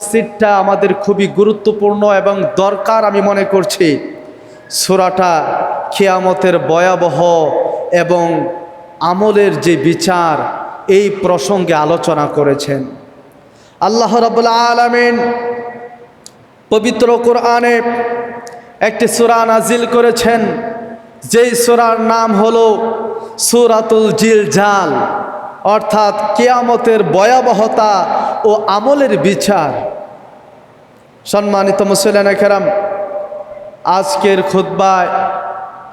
সিটটা আমাদের খুবই গুরুত্বপূর্ণ এবং দরকার আমি মনে করছি। সূরাটা কিয়ামতের ভয়াবহ এবং আমলের যে বিচার এই প্রসঙ্গে আলোচনা করেছেন। আল্লাহ রাব্বুল আলামিন পবিত্র কোরআনে একটি সূরা নাজিল করেছেন, যেই সূরার নাম হলো সূরাতুল জিলজাল, অর্থাৎ কিয়ামতের ভয়াবহতা ও আমলের বিচার। সম্মানিত মুসলিম কেরাম, আজকের খুতবায়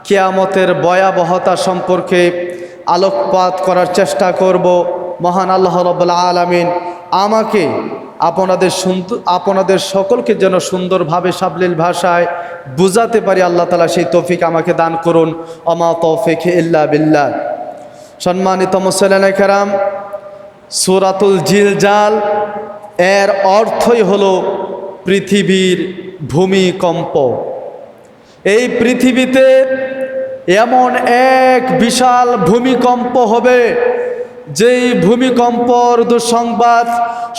কিয়ামতের ভয়াবহতা সম্পর্কে আলোকপাত করার চেষ্টা করব। মহান আল্লাহ রাব্বুল আলামিন আমাকে আপনাদের সকলকে যেন সুন্দরভাবে সাবলীল ভাষায় বুঝাতে পারি, আল্লাহ তাআলা সেই তৌফিক আমাকে দান করুন। ওমা তৌফিক ইল্লা বিল্লাহ। সম্মানিত মুসলিম কেরাম, সূরাতুল জিলজাল এর অর্থই হলো পৃথিবীর ভূমিকম্প। এই পৃথিবীতে এমন এক বিশাল ভূমিকম্প হবে, যেই ভূমিকম্পর দুঃসংবাদ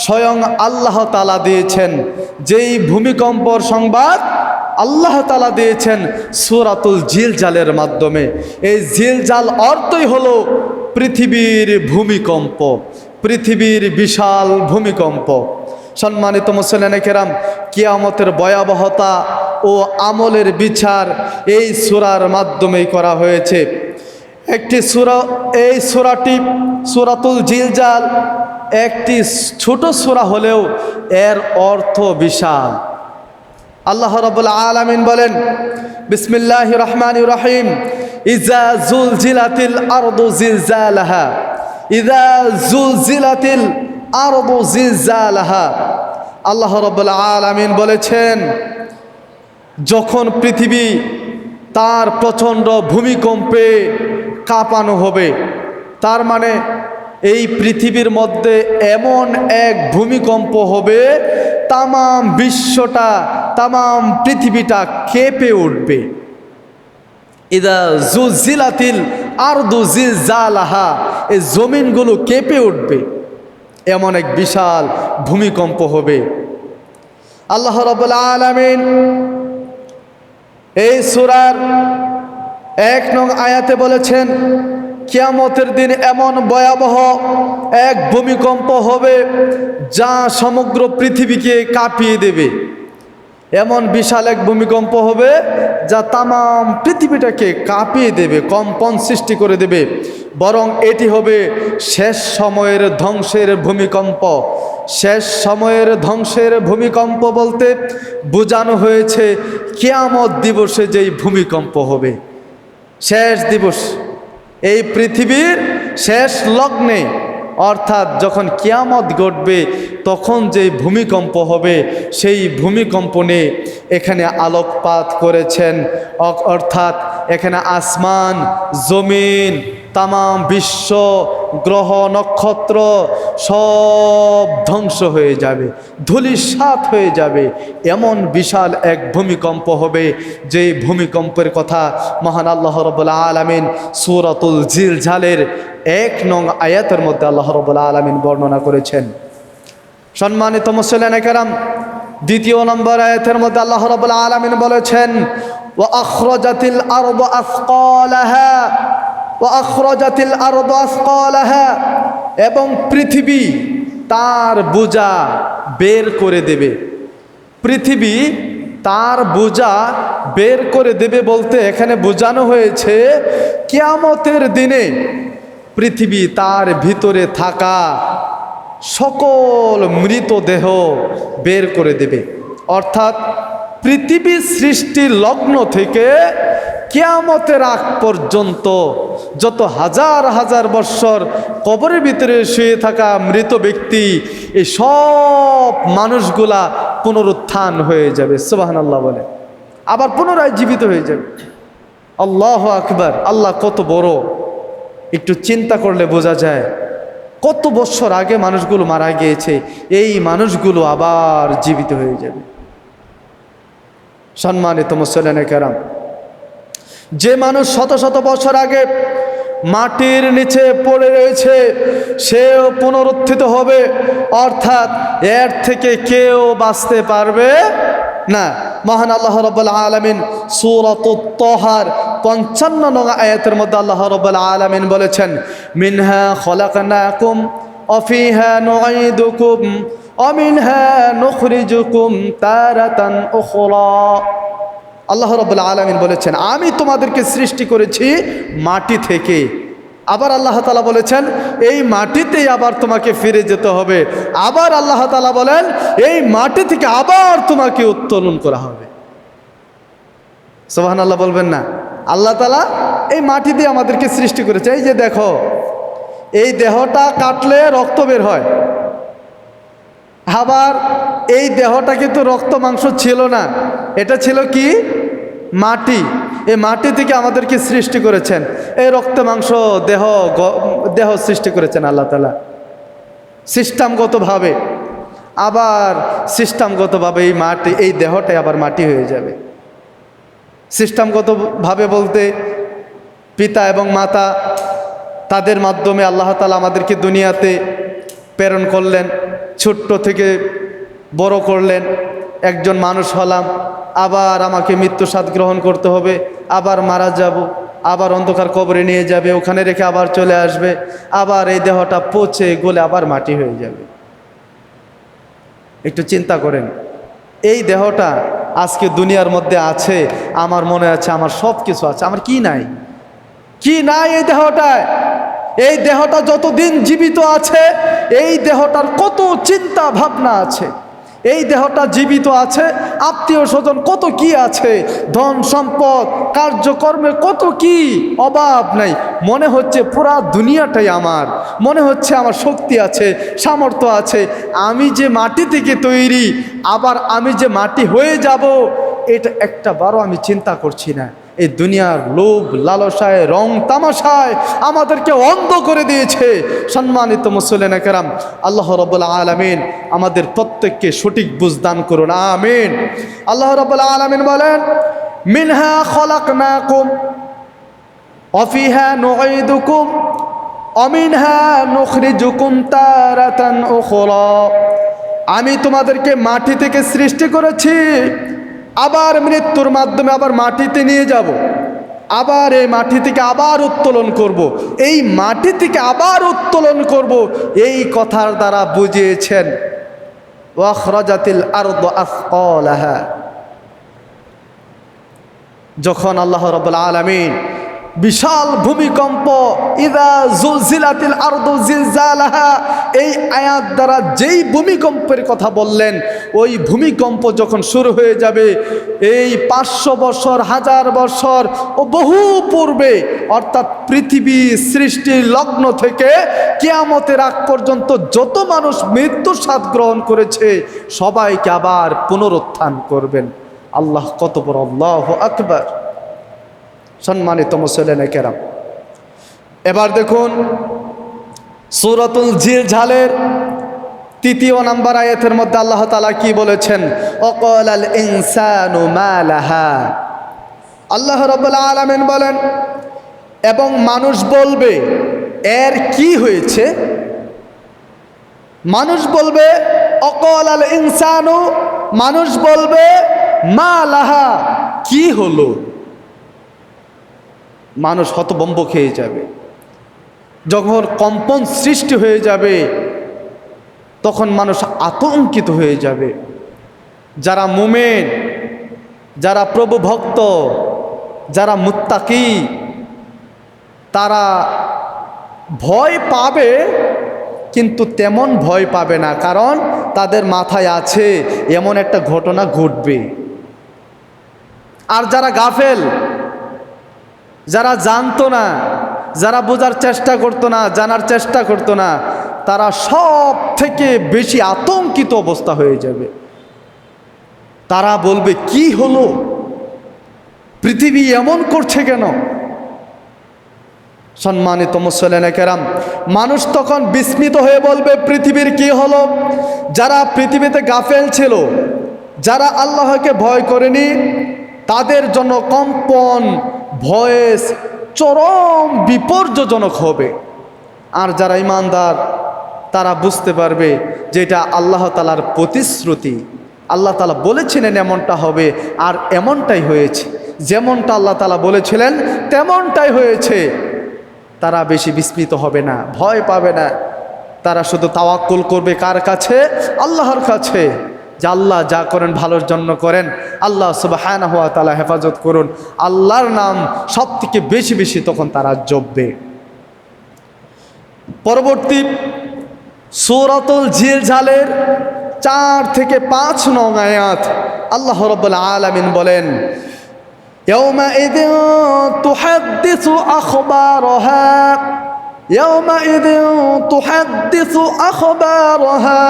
স্বয়ং আল্লাহ তাআলা দিয়েছেন। যেই ভূমিকম্পর সংবাদ আল্লাহ তাআলা দিয়েছেন সূরাতুল জিলজালের মাধ্যমে। এই জিলজাল অর্থই হলো পৃথিবীর ভূমিকম্প, পৃথিবীর বিশাল ভূমিকম্প। সম্মানিত মুসলিম কেরাম, কিয়ামতের ভয়াবহতা ও আমলের বিচার এই সূরার মাধ্যমেই করা হয়েছে। একটি সূরা, এই সূরাটি সূরাতুল জিলজাল একটি ছোট সূরা হলেও এর অর্থ বিশাল। আল্লাহ রাব্বুল আলামিন বলেন, বিসমিল্লাহির রহমানির রহিম, ইযা যুলজিলাতিল আরদু জিলজালাহা, ইযা যুলজিলাতিল আরদু জিলজালাহা। আল্লাহ রাব্বুল আলামিন বলেছেন, যখন পৃথিবী তার প্রচণ্ড ভূমিকম্পে কাঁপানো হবে, তার মানে এই পৃথিবীর মধ্যে এমন এক ভূমিকম্প হবে, তামাম বিশ্বটা, তামাম পৃথিবীটা কেঁপে উঠবে। ইদা জুলজিলাতিল আরদু জিলজালাহা, এই জমিনগুলো কেঁপে উঠবে, এমন এক বিশাল ভূমিকম্প হবে। আল্লাহ রাব্বুল আলামিন এই সূরার 1 নং আয়াতে বলেছেন, কিয়ামতের দিন এমন ভয়াবহ এক ভূমিকম্প হবে যা সমগ্র পৃথিবীকে কাঁপিয়ে দেবে। এমন বিশাল এক ভূমিকম্প হবে যা তামাম পৃথিবীটাকে কাঁপিয়ে দেবে, কম্পন সৃষ্টি করে দেবে। বরং এটি হবে শেষ সময়ের ধ্বংসের ভূমিকম্প। শেষ সময়ের ধ্বংসের ভূমিকম্প বলতে বোঝানো হয়েছে কিয়ামত দিবসে যেই ভূমিকম্প হবে, শেষ দিবস, এই পৃথিবীর শেষ লগ্নে, অর্থাৎ যখন কিয়ামত ঘটবে তখন যেই ভূমিকম্প হবে, সেই ভূমিকম্প নিয়ে এখানে আলোকপাত করেছেন। অর্থাৎ এখানে আসমান, জমিন, তামাম বিশ্ব, গ্রহ নক্ষত্র সব ধ্বংস হয়ে যাবে, ধূলিসাৎ হয়ে যাবে। এমন বিশাল এক ভূমিকম্প হবে, যেই ভূমিকম্পের কথা মহান আল্লাহ রাব্বুল আলামিন সূরাতুল জিলজালের 1 নং আয়াতের মধ্যে আল্লাহ রাব্বুল আলামিন বর্ণনা করেছেন। সম্মানিত মুসলিম কেরাম, 2 নম্বর আয়াতের মধ্যে আল্লাহ রাব্বুল আলামিন বলেছেন, ওয়া আখরাজাতিল আরদু আসকালাহা, ওয়া আখরাজাতিল আরদু আসকালাহা, এবং পৃথিবী তার বোঝা বের করে দেবে। পৃথিবী তার বোঝা বের করে দেবে বলতে এখানে বোঝানো হয়েছে কিয়ামতের দিনে পৃথিবী তার ভিতরে থাকা সকল মৃতদেহ বের করে দেবে। অর্থাৎ পৃথিবী সৃষ্টির লগ্ন থেকে কিয়ামতের আগ পর্যন্ত যত হাজার হাজার বৎসর কবরের ভিতরে শুয়ে থাকা মৃত ব্যক্তি, এই সব মানুষগুলা পুনরুত্থান হয়ে যাবে। সুবহানাল্লাহ বলে, আবার পুনরায় জীবিত হয়ে যাবে। আল্লাহু আকবার। আল্লাহ কত বড়, একটু চিন্তা করলে বোঝা যায় কত বৎসর আগে মানুষগুলো মারা গিয়েছে, এই মানুষগুলো আবার জীবিত হয়ে যাবে। সম্মানিত মুসলিম কেরাম, যে মানুষ শত শত বছর আগে মাটির নিচে পড়ে রয়েছে, সেও পুনরুত্থিত হবে, অর্থাৎ এর থেকে কেউ বাঁচতে পারবে না। মহান আল্লাহ রাব্বুল আলামিন সূরাতুত তাহার 55 নং আয়াতের মধ্যে আল্লাহ রাব্বুল আলামিন বলেছেন, মিনহা খলাকনাকুম ওয়া ফিহা নুঈদুকুম ওয়া মিনহা নুখরিজুকুম তারাতান উখরা। আল্লাহ রাব্বুল আলামিন বলেছেন, আমি তোমাদেরকে সৃষ্টি করেছি মাটি থেকে। আবার আল্লাহ তাআলা বলেছেন, এই মাটিতেই আবার তোমাকে ফিরে যেতে হবে। আবার আল্লাহ তাআলা বলেন, এই মাটি থেকে আবার তোমাকে উত্তোলন করা হবে। সুবহানাল্লাহ বলবেন না? আল্লাহ তাআলা এই মাটি দিয়ে আমাদেরকে সৃষ্টি করেছে। এই যে দেখো, এই দেহটা কাটলে রক্ত বের হয়, আবার এই দেহটা কিন্তু রক্ত মাংস ছিল না, এটা ছিল কি? মাটি। এই মাটি থেকে আমাদেরকে সৃষ্টি করেছেন, এই রক্ত মাংস দেহ সৃষ্টি করেছেন আল্লাহ তাআলা সিস্টেমগতভাবে। আবার সিস্টেমগতভাবে এই মাটি, এই দেহটাই আবার মাটি হয়ে যাবে। সিস্টেমগতভাবে বলতে পিতা এবং মাতা, তাদের মাধ্যমে আল্লাহ তাআলা আমাদেরকে দুনিয়াতে প্রেরণ করলেন, ছোট্ট থেকে বড় করলেন, একজন মানুষ হলাম, আবার আমাকে মৃত্যু স্বাদ গ্রহণ করতে হবে, আবার মারা যাব, আবার অন্ধকার কবরে নিয়ে যাবে, ওখানে রেখে আবার চলে আসবে, আবার এই দেহটা পচে গলে আবার মাটি হয়ে যাবে। একটু চিন্তা করেন, এই দেহটা আজকে দুনিয়ার মধ্যে আছে, আমার মনে আছে আমার সব কিছু আছে, আমার কি নাই? কি নাই এই দেহটায়? এই দেহটা যতদিন জীবিত আছে, এই দেহটার কত চিন্তা ভাবনা আছে, এই দেহটা জীবিত আছে, আত্মীয় স্বজন কত কি আছে, ধন সম্পদ কার্যকর্মে কত কি অভাব নাই। মনে হচ্ছে পুরা দুনিয়াটাই আমার, মনে হচ্ছে আমার শক্তি আছে, সামর্থ্য আছে। আমি যে মাটি থেকে তৈরি, আবার আমি যে মাটি হয়ে যাব, এটা একটা বারও আমি চিন্তা করছি না। এই দুনিয়ার লোভ লালসায়, রং তামাশায় আমাদেরকে অন্ধ করে দিয়েছে। সম্মানিত মুসলিম কেরাম, আল্লাহ রাব্বুল আলামিন আমাদের প্রত্যেককে সঠিক বুঝ দান করুন, আমিন। আল্লাহ রাব্বুল আলামিন বলেন, মিনহা খলাকনাকুম ওয়া ফিহা নুঈদুকুম ওয়া মিনহা নুখরিজুকুম তারাতান উখরা। আমি তোমাদেরকে মাটি থেকে সৃষ্টি করেছি, আবার মৃত্যুর মাধ্যমে আবার মাটিতে নিয়ে যাব, আবার এই মাটি থেকে আবার উত্তোলন করব, এই মাটি থেকে আবার উত্তোলন করব। এই কথার দ্বারা বুঝিয়েছেন ওয়াখরাজাতিল আরদু আসকালাহা। যখন আল্লাহ রাব্বুল আলামিন বিশাল ভূমিকম্প, ইযা জুলজিলাতিল আরদু জিলজালাহা, এই আয়াত দ্বারা যেই ভূমিকম্পের কথা বললেন, ওই ভূমিকম্প যখন শুরু হয়ে যাবে, এই 500 বছর, 1000 বছর ও বহু পূর্বে, অর্থাৎ পৃথিবী সৃষ্টির লগ্ন থেকে কিয়ামতের আগ পর্যন্ত যত মানুষ মৃত্যুর স্বাদ গ্রহণ করেছে, সবাইকে আবার পুনরুত্থান করবেন। আল্লাহ কত বড়! আল্লাহু আকবার। সম্মানিত মুসলিম কেরাম, এবার দেখুন সূরাতুল জিলজালের 3 নম্বর আয়াতের মধ্যে আল্লাহ তাআলা কি বলেছেন? ওয়াকালাল ইনসানু মা লাহা। আল্লাহ রাব্বুল আলামিন বলেন, এবং মানুষ বলবে এর কি হয়েছে? মানুষ বলবে ওয়াকালাল ইনসানু, মানুষ বলবে মা লাহা, কি হলো? মানুষ হতভম্ব খেয়ে যাবে। যখন কম্পন সৃষ্টি হয়ে যাবে, তখন মানুষ আতঙ্কিত হয়ে যাবে। যারা মুমিন, যারা প্রভু ভক্ত, যারা মুত্তাকি, তারা ভয় পাবে, কিন্তু তেমন ভয় পাবে না, কারণ তাদের মাথায় আছে এমন একটা ঘটনা ঘটবে। আর যারা গাফেল, যারা জানতো না, যারা বোঝার চেষ্টা করতো না, জানার চেষ্টা করতো না, তারা সব থেকে বেশি আতঙ্কিত অবস্থা হয়ে যাবে। তারা বলবে কি হলো, পৃথিবী এমন করছে কেন? সম্মানিত মুসলিম কেরাম, মানুষ তখন বিস্মিত হয়ে বলবে পৃথিবীর কি হলো? যারা পৃথিবীতে গাফেল ছিল, যারা আল্লাহকে ভয় করেনি, তাদের জন্য কম্পন, ভয়েস চরম বিপর্যজনক হবে। আর যারা ইমানদার তারা বুঝতে পারবে যে এটা আল্লাহ তাআলার প্রতিশ্রুতি, আল্লাহ তাআলা বলেছিলেন এমনটা হবে, আর এমনটাই হয়েছে। যেমনটা আল্লাহ তাআলা বলেছিলেন তেমনটাই হয়েছে। তারা বেশি বিস্মিত হবে না, ভয় পাবে না। তারা শুধু তাওয়াক্কুল করবে কার কাছে? আল্লাহর কাছে। যে আল্লাহ যা করেন ভালোর জন্য করেন, আল্লাহ সুবহানাহু ওয়া তাআলা হেফাজত করুন। আল্লাহর নাম সব থেকে বেশি বেশি তখন তারা জপবে। পরবর্তী সূরাতুল জিলজালের 4 থেকে 5 নং আয়াত আল্লাহ রাব্বুল আলামিন বলেন, ইয়াউমাইযিন তুহাদ্দিসু আখবারাহা ইয়াউমাইযিন তুহাদ্দিসু আখবারাহা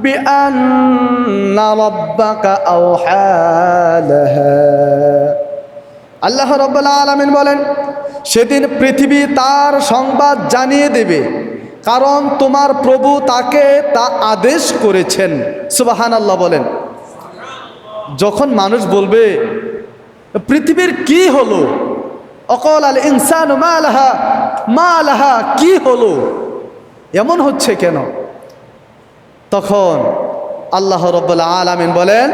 বিআন্না রাব্বাকা আওহা লাহা। আল্লাহ রাব্বুল আলামিন বলেন, সেদিন পৃথিবী তার সংবাদ জানিয়ে দেবে, কারণ তোমার প্রভু তাকে তা আদেশ করেছেন। সুবহানাল্লাহ বলেন। যখন মানুষ বলবে পৃথিবীর কি হলো, অকল আল ইনসানু মা লাহা মা লাহা, কি হলো, এমন হচ্ছে কেন, তখন আল্লাহ রাব্বুল আলামিন বলেন,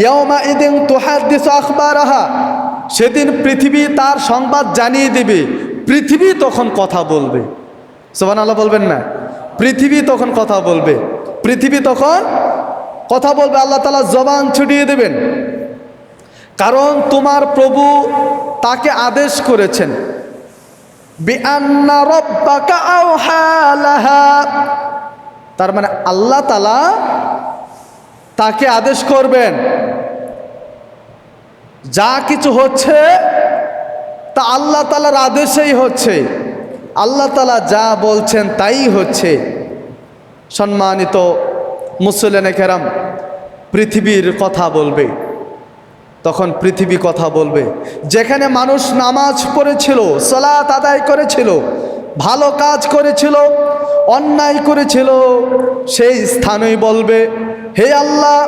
ইয়াউমাইযিন তুহাদ্দিসু আখবারাহা, সেদিন পৃথিবী তার সংবাদ জানিয়ে দেবে। পৃথিবী তখন কথা বলবে। সুবহানাল্লাহ বলবেন না? পৃথিবী তখন কথা বলবে, পৃথিবী তখন কথা বলবে। আল্লাহ তাআলা জবান ছুটিয়ে দেবেন, কারণ তোমার প্রভু তাকে আদেশ করেছেন। বিআন্না রাব্বাকা আওহা লাহা, তার মানে আল্লাহ তাআলা তাকে আদেশ করবেন। যা কিছু হচ্ছে তা আল্লাহ তাআলার আদেশেই হচ্ছে, আল্লাহ তাআলা যা বলছেন তাই হচ্ছে। সম্মানিত মুসলিম কেরাম, পৃথিবীর কথা বলবে, তখন পৃথিবী কথা বলবে। যেখানে মানুষ নামাজ পড়েছিল, সালাত আদায় করেছিল, ভালো কাজ করেছিল, অন্যায় করেছিল, সেই স্থানই বলবে, হে আল্লাহ